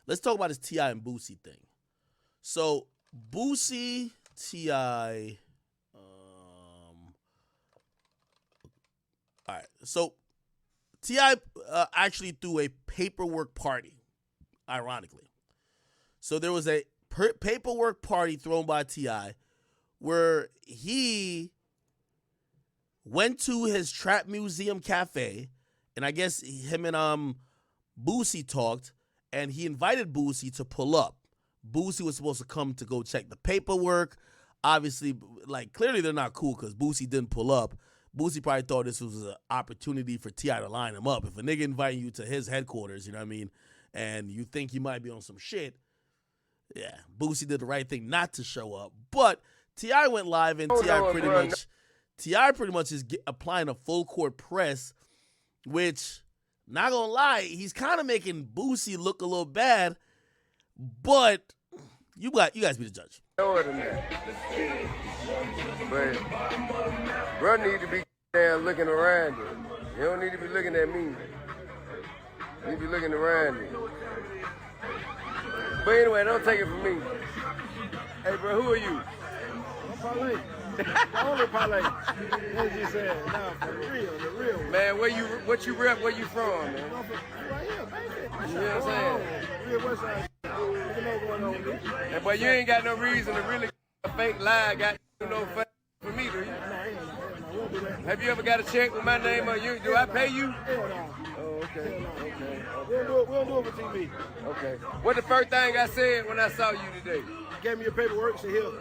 let's talk about this T.I. and Boosie thing. So Boosie, T.I. All right. So T.I. Actually threw a paperwork party, ironically. So there was a paperwork party thrown by T.I. where he went to his Trap Museum Cafe, and I guess him and Boosie talked, and he invited Boosie to pull up. Boosie was supposed to come to go check the paperwork. Obviously, like, clearly they're not cool because Boosie didn't pull up. Boosie probably thought this was an opportunity for T.I. to line him up. If a nigga inviting you to his headquarters, you know what I mean, and you think you might be on some shit, yeah, Boosie did the right thing not to show up. But T.I. went live, and T.I. pretty much is applying a full court press, which, not gonna lie, he's kind of making Boosie look a little bad. But you guys be the judge. But bro need to be down looking around you. You don't need to be looking at me. You need to be looking around you. But anyway, don't take it from me. Hey, bro, who are you? I'm Parlay. The only Parlay. As you said, nah, for the real. Man, what you rep? Where you from, man? I'm from right here, baby. You know what I'm saying? Real West Side. You know going on with me. And but you ain't got no reason to really a fake lie. Got no fake for me, do you? Have you ever got a check with my name on you? Do I pay you? Hell no. Oh, okay. We'll do it for TV. Okay. What the first thing I said when I saw you today? Gave me your paperwork, said here.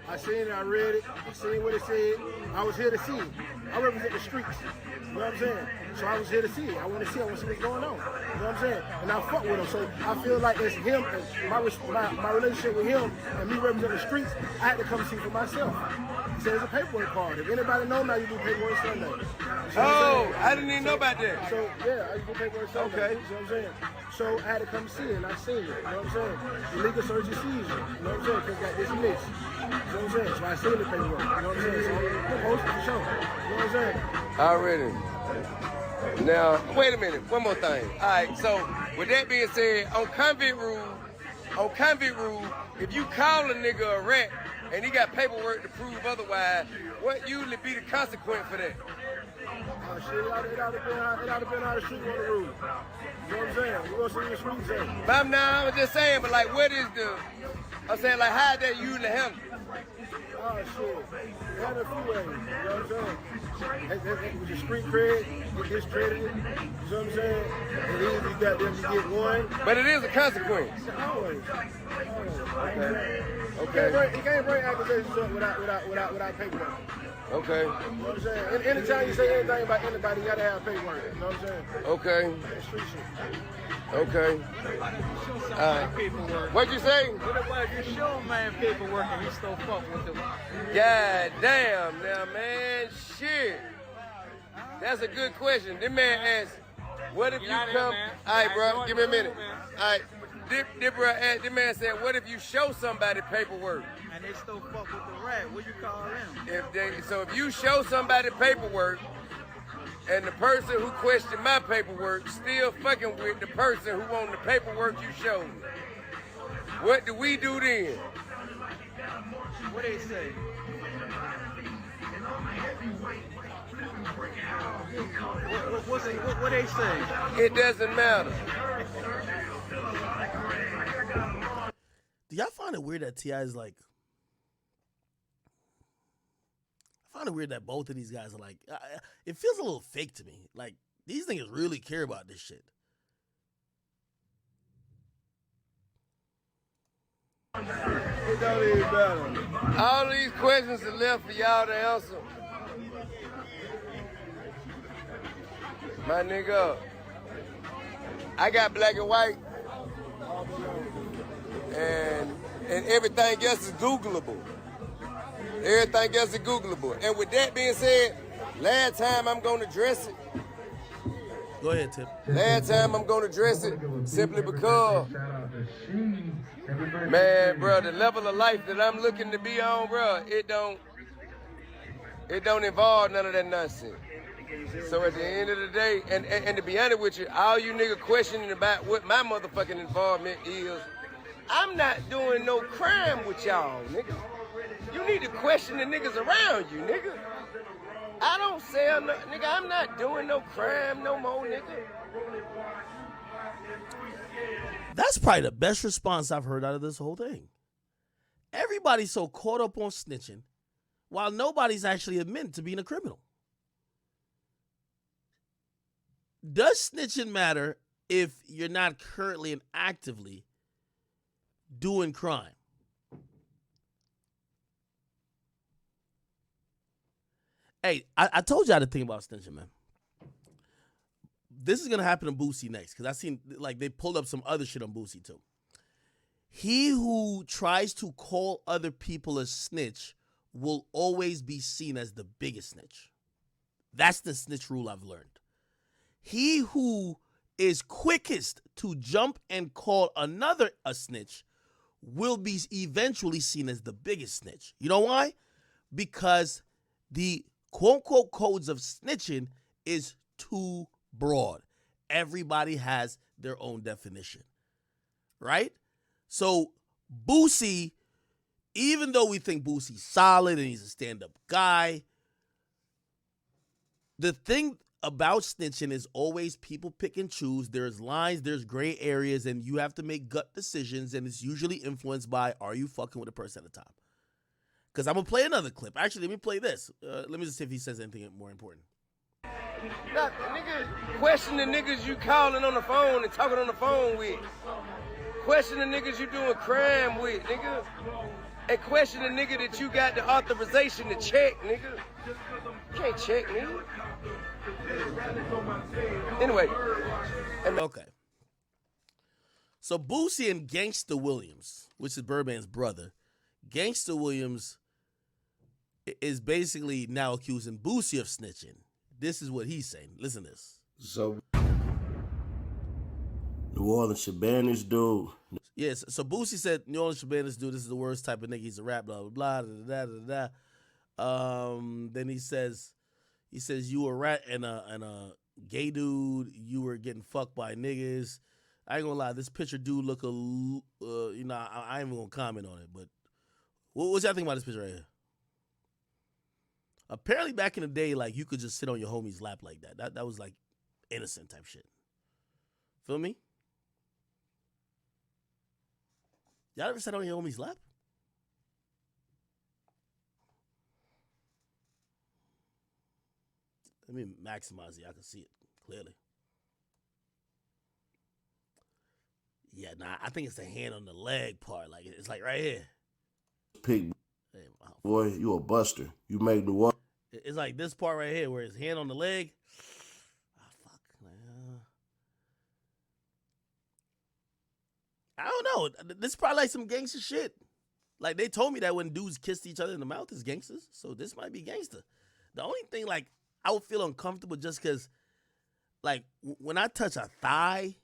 I seen it, I read it, I seen what it said. I was here to see it. I represent the streets. You know what I'm saying? So I was here to see it. I want to see what's going on. You know what I'm saying? And I fuck with him. So I feel like it's him, and my relationship with him, and me representing the streets, I had to come see for myself. He said it's a paperwork card. If anybody know now, you do paperwork Sunday. Oh, I didn't even know about that. So yeah, I used to do paperwork Sunday. Okay. You know what I'm saying? So I had to come see it, and I seen it. You know what I'm saying? Illegal search and seizure. You know what I'm saying? Because got dismissed. You know what I'm saying? So I seen the paperwork. You know what I'm saying? So I'm posted for sure. You know what I'm saying? Already. Now, wait a minute. One more thing. All right. So with that being said, on convict rule, if you call a nigga a rat and he got paperwork to prove otherwise, what usually be the consequence for that? Shit, it ought to been how the street want to rule. You know what I'm saying? You want to see the street say. But I was just saying, but like, what is I'm saying, like, how that usually handle? Oh, shit. It had a few ways. You know what I'm saying? It was a street cred, get discredited. You know what I'm saying? And then you got them to get one. But it is a consequence. Always. Okay. You can't bring accusations up without paperwork. Okay. You know what I'm saying? And anytime you say anything about anybody, you gotta have paperwork. You know what I'm saying? Okay. That's street shit. Okay. Paperwork. What'd you say? What about if you show a man paperwork and he still fuck with them? God damn, now, man, shit. That's a good question. This man asked, what if you come... All right, bro, give me a minute. All right, this man said, what if you show somebody paperwork? And they still fuck with the rat, what you call them? So if you show somebody paperwork, and the person who questioned my paperwork still fucking with the person who wanted the paperwork you showed me, what do we do then? What they say? What they say? It doesn't matter. Do y'all find it weird that T.I. is like... I find it weird that both of these guys are like... it feels a little fake to me. Like, these niggas really care about this shit. It don't even matter. All these questions are left for y'all to answer. My nigga, I got black and white, and everything else is Googleable. Everything else is Googleable. And with that being said, last time I'm gonna address it. Go ahead, Tip. Last time I'm gonna address it simply because, man, bro, the level of life that I'm looking to be on, bro, it don't involve none of that nonsense. So at the end of the day, and to be honest with you, all you niggas questioning about what my motherfucking involvement is, I'm not doing no crime with y'all, nigga. You need to question the niggas around you, nigga. I don't sell no, nigga, I'm not doing no crime no more, nigga. That's probably the best response I've heard out of this whole thing. Everybody's so caught up on snitching while nobody's actually admitting to being a criminal. Does snitching matter if you're not currently and actively doing crime? Hey, I told y'all to think about snitching, man. This is going to happen to Boosie next because I seen, like, they pulled up some other shit on Boosie, too. He who tries to call other people a snitch will always be seen as the biggest snitch. That's the snitch rule I've learned. He who is quickest to jump and call another a snitch will be eventually seen as the biggest snitch. You know why? Because the quote-unquote codes of snitching is too broad. Everybody has their own definition, right? So Boosie, even though we think Boosie's solid and he's a stand-up guy, the thing about snitching is always people pick and choose. There's lines, there's gray areas, and you have to make gut decisions, and it's usually influenced by, are you fucking with a person at the time? Because I'm going to play another clip. Actually, let me play this. Let me just see if he says anything more important. Nah, nigga, question the niggas you calling on the phone and talking on the phone with. Question the niggas you doing crime with, nigga. And question the nigga that you got the authorization to check, nigga. You can't check me. Anyway. Okay. So Boosie and Gangsta Williams, which is Birdman's brother, Gangsta Williams is basically now accusing Boosie of snitching. This is what he's saying. Listen to this. So, New Orleans Shabanis dude. Yes. So Boosie said, New Orleans Shabanis dude, this is the worst type of nigga. He's a rap, blah, blah, blah, da, da, da, da. Then he says, you a rat and a gay dude. You were getting fucked by niggas. I ain't gonna lie. This picture do look I ain't even gonna comment on it. But what y'all think about this picture right here? Apparently back in the day, like, you could just sit on your homie's lap like that. That was like innocent type shit. Feel me? Y'all ever sat on your homie's lap? Let me maximize it. I can see it clearly. Yeah, nah, I think it's the hand on the leg part. Like, it's like right here. Pig. Hey, wow. Boy, you a buster. You make New Orleans. It's like this part right here where his hand on the leg. Oh, fuck. I don't know. This is probably like some gangster shit. Like, they told me that when dudes kissed each other in the mouth is gangsters. So this might be gangster. The only thing, like, I would feel uncomfortable just because, like, when I touch a thigh,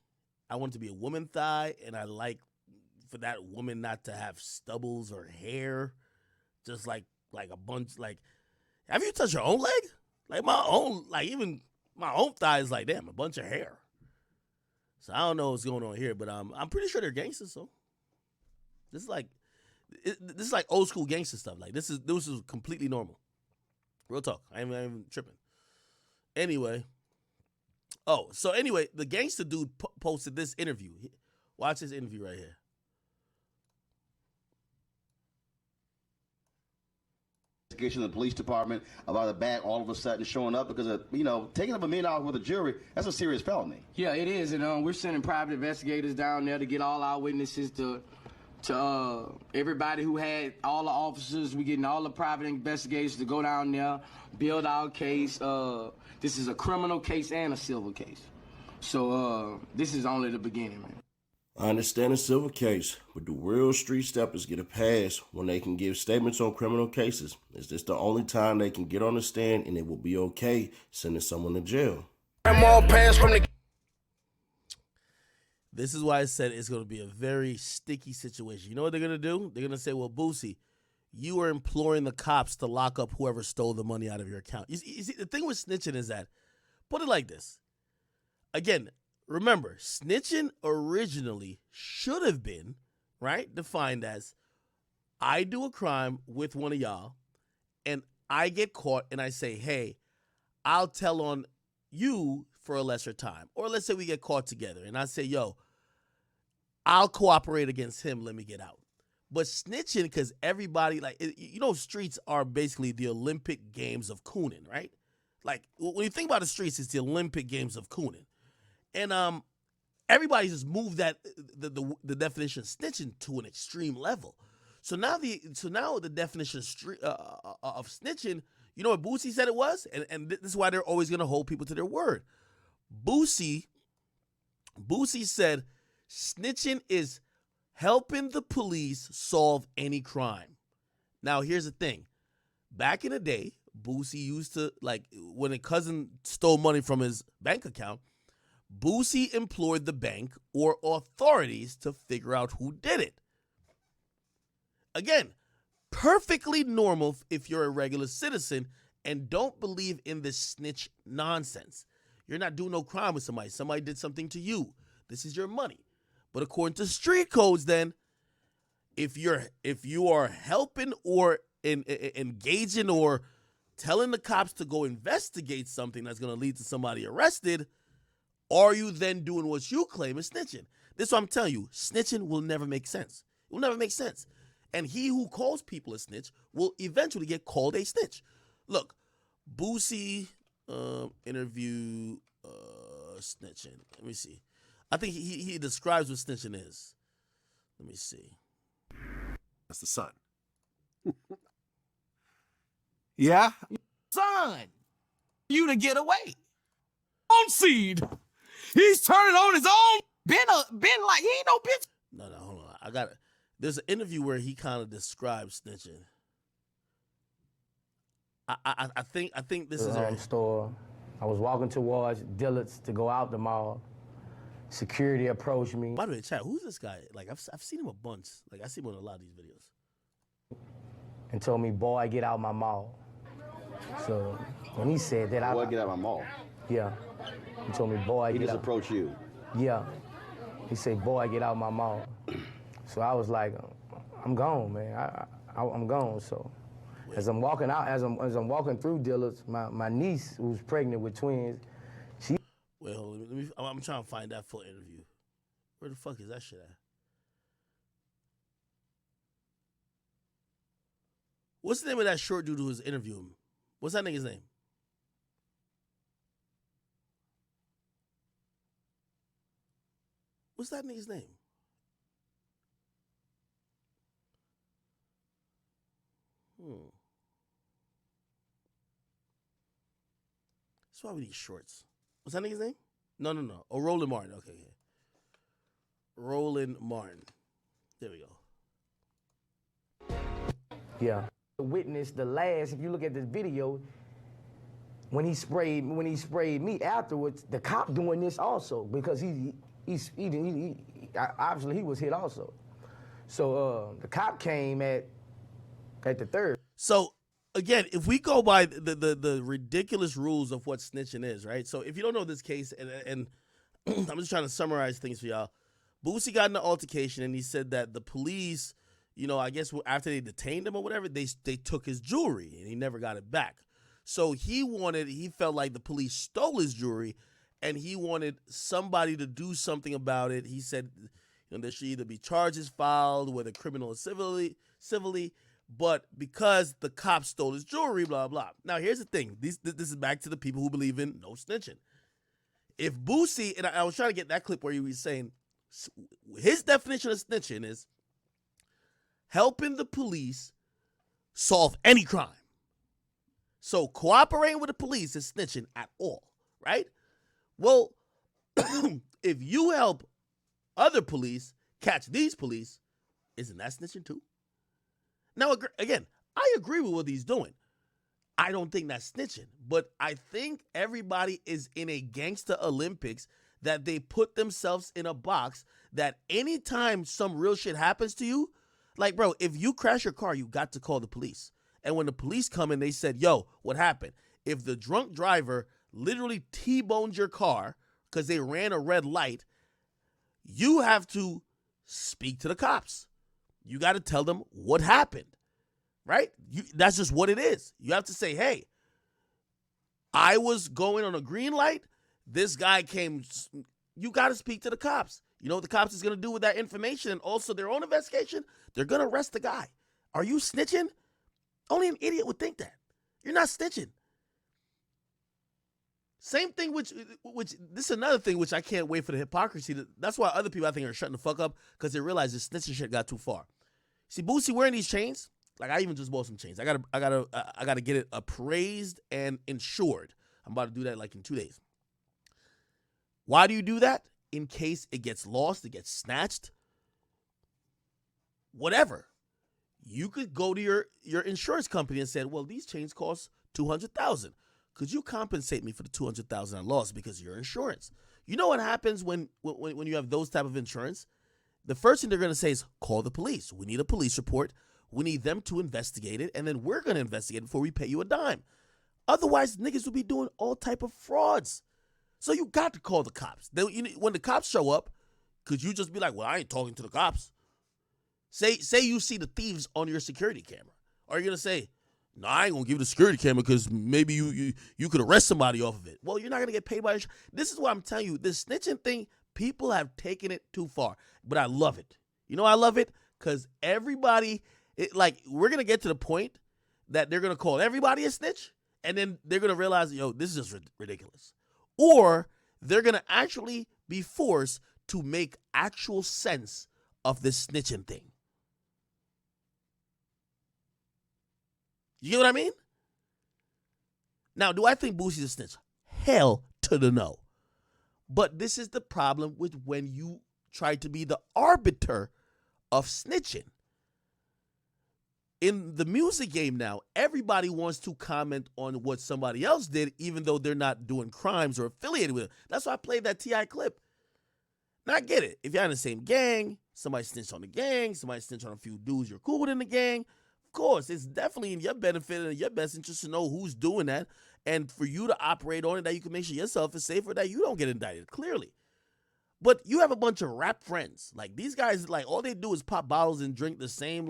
I want it to be a woman thigh, and I like for that woman not to have stubbles or hair, just like a bunch. Like, have you touched your own leg? Like my own, like even my own thigh is like, damn, a bunch of hair. So I don't know what's going on here, but I'm pretty sure they're gangsters. So this is like old school gangster stuff. Like this is completely normal. Real talk. I ain't even tripping. Anyway. The gangster dude posted this interview. Watch this interview right here. Investigation of the police department about a bag all of a sudden showing up because of, taking up $1 million with a jury, that's a serious felony. Yeah, it is, and we're sending private investigators down there to get all our witnesses to everybody who had all the officers. We're getting all the private investigators to go down there, build our case. This is a criminal case and a civil case. So this is only the beginning, man. I understand a civil case, but the real street steppers get a pass when they can give statements on criminal cases. Is this the only time they can get on the stand and it will be okay sending someone to jail? This is why I said it's going to be a very sticky situation. You know what they're going to do? They're going to say, well, Boosie, you are imploring the cops to lock up whoever stole the money out of your account. You see, the thing with snitching is that put it like this. Again, remember, snitching originally should have been, right, defined as I do a crime with one of y'all and I get caught and I say, hey, I'll tell on you for a lesser time. Or let's say we get caught together and I say, yo, I'll cooperate against him, let me get out. But snitching, because everybody, like, you know, streets are basically the Olympic Games of cooning, right? Like, when you think about the streets, it's the Olympic Games of cooning. And everybody just moved that the definition of snitching to an extreme level. So now the definition of snitching, you know what Boosie said it was? And this is why they're always going to hold people to their word. Boosie said snitching is helping the police solve any crime. Now, here's the thing. Back in the day, Boosie used to, like, when a cousin stole money from his bank account, Boosie employed the bank or authorities to figure out who did it. Again, perfectly normal if you're a regular citizen and don't believe in this snitch nonsense. You're not doing no crime with somebody. Somebody did something to you. This is your money. But according to street codes, then, if you are helping or engaging or telling the cops to go investigate something that's going to lead to somebody arrested, are you then doing what you claim is snitching? This is what I'm telling you. Snitching will never make sense. It will never make sense. And he who calls people a snitch will eventually get called a snitch. Look, Boosie interview snitching. Let me see. I think he describes what snitching is. Let me see. That's the son. Yeah? Son, you to get away. On seed. He's turning on his own. Been like he ain't no bitch. No, hold on. I got it. There's an interview where he kind of describes snitching. I think this is a store. I was walking towards Dillard's to go out the mall. Security approached me By the way, chat, who's this guy? Like, I've seen him a bunch. Like, I see him on a lot of these videos. and told me, "Boy, get out my mall." So when he said that, Boy, get out my mall. Yeah. He told me, "Boy, He get just out." approached you. Yeah. He said, "Boy, get out my mall." So I was like, "I'm gone, man. I'm gone." So as I'm walking out, as I'm walking through Dillard's, my niece, who's pregnant with twins, she. Wait, hold on. Let me, I'm trying to find that full interview. Where the fuck is that shit at? What's the name of that short dude who was interviewing him? What's that nigga's name? What's that nigga's name? That's why we need shorts. What's that nigga's name? No. Oh, Roland Martin. Okay. Roland Martin. There we go. Yeah. Witnessed the last. If you look at this video, when he sprayed me afterwards, the cop doing this also because he obviously he was hit also. So the cop came at the third. So again, if we go by the ridiculous rules of what snitching is, right? So if you don't know this case, and I'm just trying to summarize things for y'all. Boosie got in an altercation, and he said that the police, you know, I guess after they detained him or whatever, they took his jewelry, and he never got it back. So he felt like the police stole his jewelry, and he wanted somebody to do something about it. He said, you know, there should either be charges filed, whether criminal or civilly, but because the cops stole his jewelry, blah, blah. Now, here's the thing. This is back to the people who believe in no snitching. If Boosie, and I was trying to get that clip where he was saying, his definition of snitching is helping the police solve any crime. So cooperating with the police is snitching at all, right? Well, if you help other police catch these police, isn't that snitching too? Now, again, I agree with what he's doing. I don't think that's snitching, but I think everybody is in a gangster Olympics that they put themselves in a box that anytime some real shit happens to you, like, bro, if you crash your car, you got to call the police. And when the police come in, they said, yo, what happened? If the drunk driver literally T-boned your car because they ran a red light, you have to speak to the cops. You got to tell them what happened, right? That's just what it is. You have to say, hey, I was going on a green light. This guy came. You got to speak to the cops. You know what the cops is going to do with that information and also their own investigation? They're going to arrest the guy. Are you snitching? Only an idiot would think that. You're not snitching. Same thing, which this is another thing which I can't wait for the hypocrisy. That's why other people I think are shutting the fuck up because they realize this snitching shit got too far. See, Boosie wearing these chains. Like I even just bought some chains. I gotta get it appraised and insured. I'm about to do that like in 2 days. Why do you do that? In case it gets lost, it gets snatched, whatever. You could go to your insurance company and say, well, these chains cost $200,000. Could you compensate me for the $200,000 I lost because of your insurance? You know what happens when you have those type of insurance? The first thing they're going to say is call the police. We need a police report. We need them to investigate it, and then we're going to investigate it before we pay you a dime. Otherwise, niggas will be doing all type of frauds. So you got to call the cops. When the cops show up, could you just be like, well, I ain't talking to the cops? Say you see the thieves on your security camera. Are you going to say, no, I ain't going to give you the security camera because maybe you could arrest somebody off of it? Well, you're not going to get paid by insurance. This is what I'm telling you. This snitching thing, people have taken it too far. But I love it. You know I love it? Because everybody, we're going to get to the point that they're going to call everybody a snitch. And then they're going to realize, this is just ridiculous. Or they're going to actually be forced to make actual sense of this snitching thing. You get what I mean? Now, do I think Boosie's a snitch? Hell to the no. But this is the problem with when you try to be the arbiter of snitching. In the music game now, everybody wants to comment on what somebody else did, even though they're not doing crimes or affiliated with it. That's why I played that T.I. clip. Now, I get it. If you're in the same gang, somebody snitched on the gang, somebody snitched on a few dudes you're cool with in the gang, of course, it's definitely in your benefit and in your best interest to know who's doing that and for you to operate on it that you can make sure yourself is safer, that you don't get indicted, clearly. But you have a bunch of rap friends. Like, these guys, all they do is pop bottles and drink the same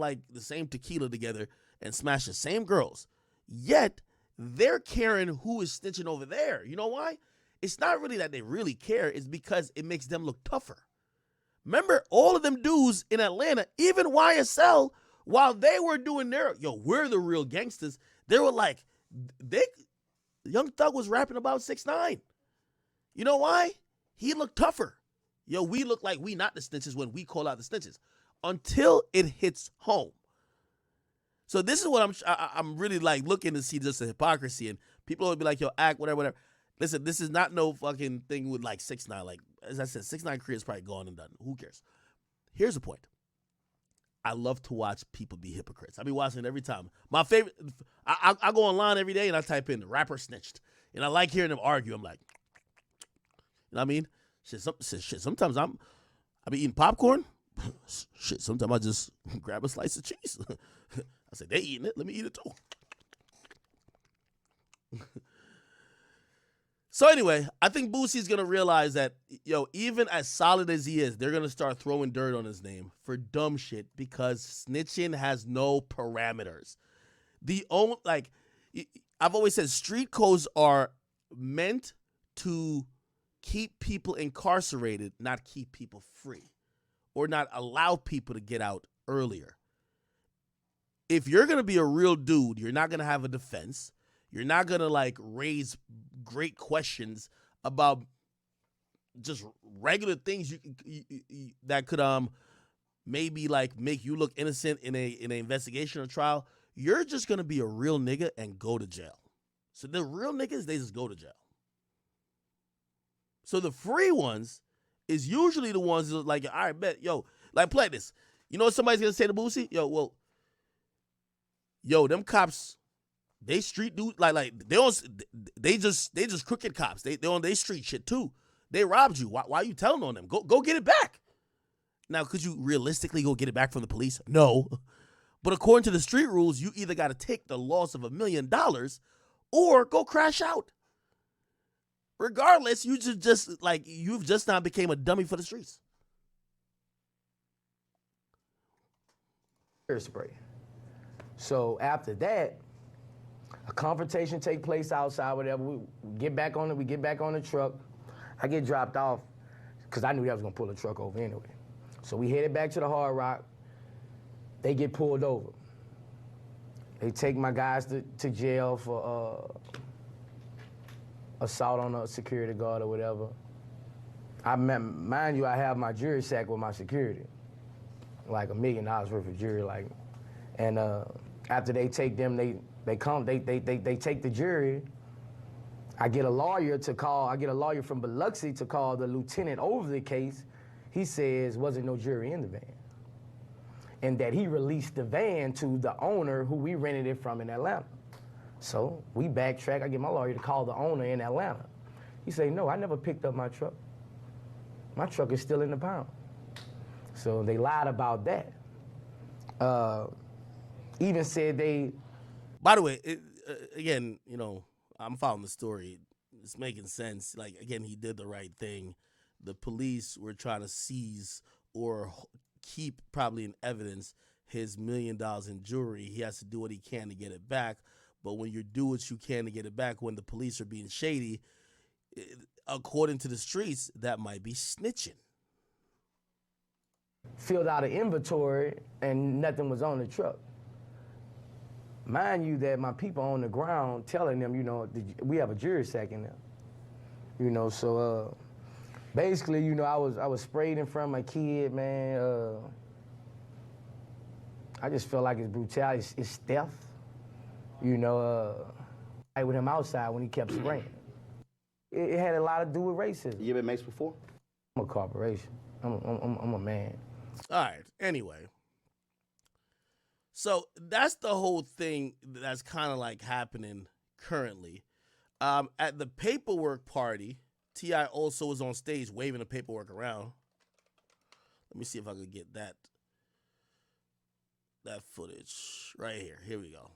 tequila together and smash the same girls. Yet, they're caring who is snitching over there. You know why? It's not really that they really care. It's because it makes them look tougher. Remember, all of them dudes in Atlanta, even YSL, while they were doing we're the real gangsters, they were like, Young Thug was rapping about 6ix9ine. You know why? He looked tougher. We look like we not the snitches when we call out the snitches until it hits home. So this is what I'm really looking to see, just the hypocrisy, and people will be like, act, whatever. Listen, this is not no fucking thing with 6ix9ine. As I said, 6ix9ine career is probably gone and done. Who cares? Here's the point. I love to watch people be hypocrites. I be watching it every time. My favorite, I go online every day and I type in rapper snitched, and I like hearing them argue. I'm like, you know what I mean? Shit, sometimes I be eating popcorn. Shit, sometimes I just grab a slice of cheese. I say, they eating it. Let me eat it too. So anyway, I think Boosie's going to realize that, even as solid as he is, they're going to start throwing dirt on his name for dumb shit because snitching has no parameters. I've always said street codes are meant to keep people incarcerated, not keep people free, or not allow people to get out earlier. If you're going to be a real dude, you're not going to have a defense. You're not going to raise great questions about just regular things that could maybe make you look innocent in an investigation or trial. You're just going to be a real nigga and go to jail. So the real niggas, they just go to jail. So the free ones is usually the ones that all right, bet, play this. You know what somebody's going to say to Boosie? Them cops, they street dude, they just crooked cops. They on they street shit too. They robbed you. Why are you telling on them? Go get it back. Now, could you realistically go get it back from the police? No. But according to the street rules, you either got to take the loss of $1 million or go crash out. regardless, you just like you've just now became a dummy for the streets. Spray. So after that, a confrontation take place outside, whatever. We get back on it. We get back on the truck. I get dropped off because I knew I was gonna pull the truck over anyway. So we headed back to the Hard Rock. They get pulled over. They take my guys to jail for assault on a security guard or whatever. Mind you, I have my jury sack with my security, like $1 million worth of jury, like. And after they take them, they take the jury. I get a lawyer from Biloxi to call the lieutenant over the case. He says wasn't no jury in the van, and that he released the van to the owner who we rented it from in Atlanta. So we backtrack. I get my lawyer to call the owner in Atlanta. He say, no, I never picked up my truck. My truck is still in the pound. So they lied about that. Even said they. By the way, again, you know, I'm following the story. It's making sense. Like, again, he did the right thing. The police were trying to seize or keep probably in evidence his $1 million in jewelry. He has to do what he can to get it back. But when you do what you can to get it back, when the police are being shady, according to the streets, that might be snitching. Filled out an inventory and nothing was on the truck. Mind you that my people on the ground telling them, you know, we have a jury sack in there. You know, so basically, you know, I was sprayed in front of my kid, man. I just felt like it's brutality, it's theft. You know, I with him outside when he kept spraying. It had a lot to do with racism. You been maced before? I'm a corporation. I'm a man. All right. Anyway. So that's the whole thing that's kind of like happening currently. At the paperwork party, T.I. also was on stage waving the paperwork around. Let me see if I could get that footage right here. Here we go.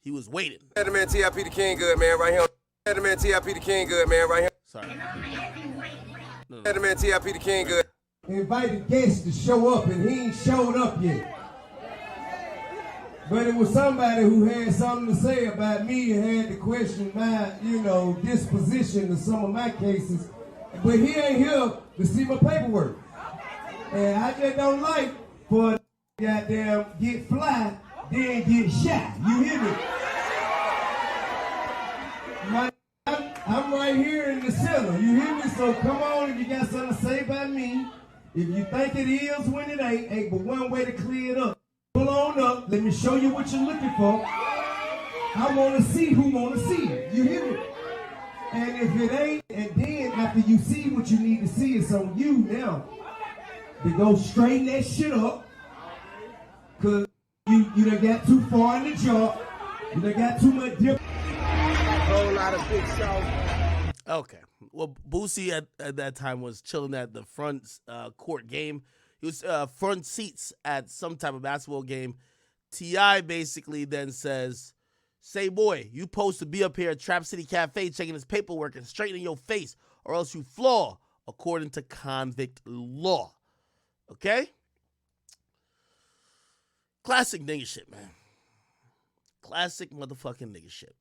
He was waiting. Had the man T.I.P. the King good, man, right here. Had the man T.I.P. the King good, man, right here. Sorry. No. Had the man T.I.P. the King good. Invited guests to show up and he ain't showed up yet. But it was somebody who had something to say about me and had to question my, you know, disposition to some of my cases. But he ain't here to see my paperwork. And I just don't like for a goddamn get fly, then get shot. You hear me? I'm right here in the center. You hear me? So come on if you got something to say about me. If you think it is when it ain't but one way to clear it up. Pull on up. Let me show you what you're looking for. I want to see who want to see it. You hear me? And if it ain't, and then after you see what you need to see, it's on you now to go straighten that shit up. Because you done got too far in the job. You done got too much dip. Whole lot of big shots. Okay. Well, Boosie at that time was chilling at the front court game. He was front seats at some type of basketball game. T.I. basically then says, say, boy, you supposed to be up here at Trap City Cafe checking his paperwork and straightening your face, or else you flaw, according to convict law. Okay? Classic nigga shit, man. Classic motherfucking nigga shit.